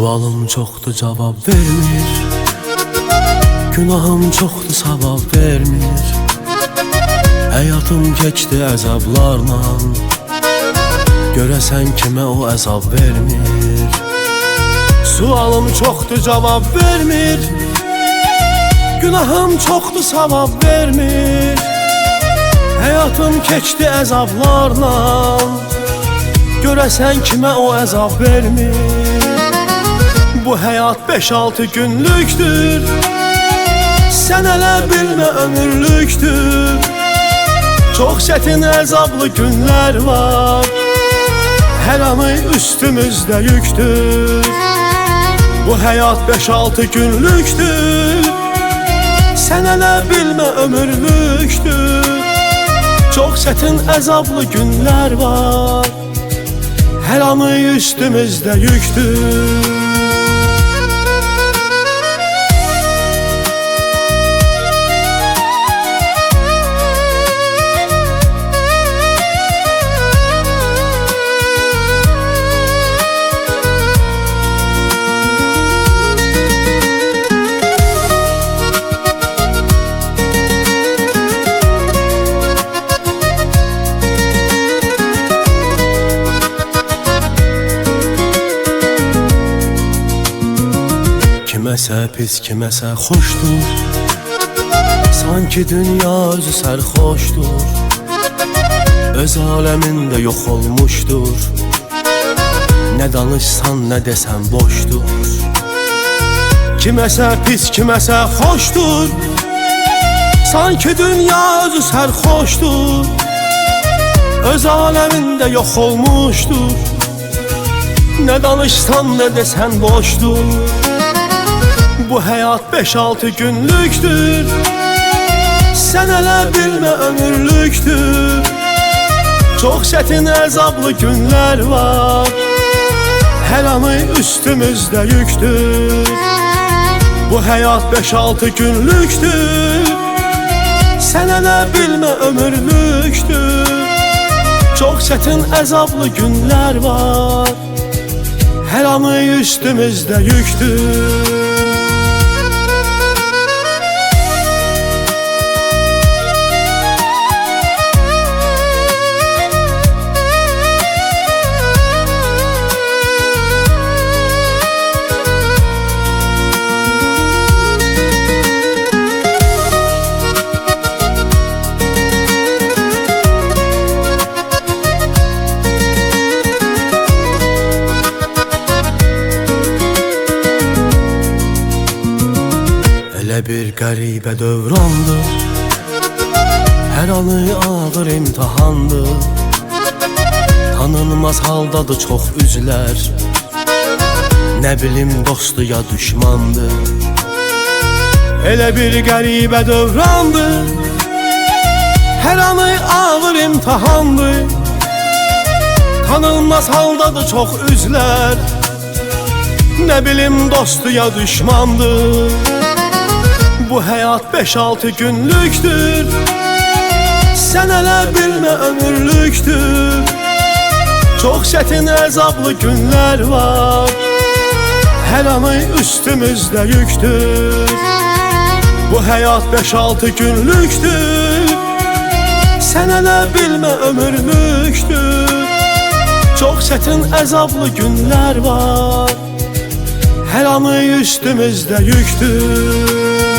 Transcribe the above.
Sualım çoxdur, cavab vermir. Günahım çoxdur, savab vermir. Həyatım keçdi əzablarla. Görəsən kimə o əzab vermir. Sualım çoxdur, cavab vermir. Günahım çoxdur, savab vermir. Həyatım keçdi əzablarla. Görəsən kimə o əzab vermir. Bu həyat 5-6 günlükdür. Sən elə bilmə ömürlükdür. Çox çətin əzablı günlər var. Hər anı üstümüzdə yükdür. Bu həyat 5-6 günlükdür. Sən elə bilmə ömürlükdür. Çox çətin əzablı günlər var. Hər anı üstümüzdə yükdür. Kiməsə pis, kiməsə xoşdur. Sanki dünya özü sərxoşdur. Öz aləmində yox olmuşdur. Nə danışsan, nə desən boşdur. Kiməsə pis, kiməsə xoşdur. Sanki dünya özü sərxoşdur. Öz aləmində yox olmuşdur. Nə danışsan, nə desən boşdur. Bu həyat 5-6 günlükdür. Sən elə bilmə ömürlükdür. Çox çətin əzablı günlər var. Hər anı üstümüzdə yükdür. Bu həyat 5-6 günlükdür. Sən elə bilmə ömürlükdür. Çox çətin əzablı günlər var. Hər anı üstümüzdə yükdür. Elə bir qəribə dövrandır. Hər anı ağır imtihandır. Tanınmaz haldadır çox üzlər. Nə bilim dostu ya düşmandır. Elə bir qəribə dövrandır. Hər anı ağır imtihandır. Tanınmaz haldadır çox üzlər. Nə bilim dostu ya düşmandır. Bu həyat 5-6 günlükdür. Sən elə bilmə ömürlükdür. Çox çətin əzablı günlər var. Hər anı üstümüzdə yükdür. Bu həyat 5-6 günlükdür. Sən elə bilmə ömürlükdür. Çox çətin əzablı günlər var. Hər anı üstümüzdə yükdür.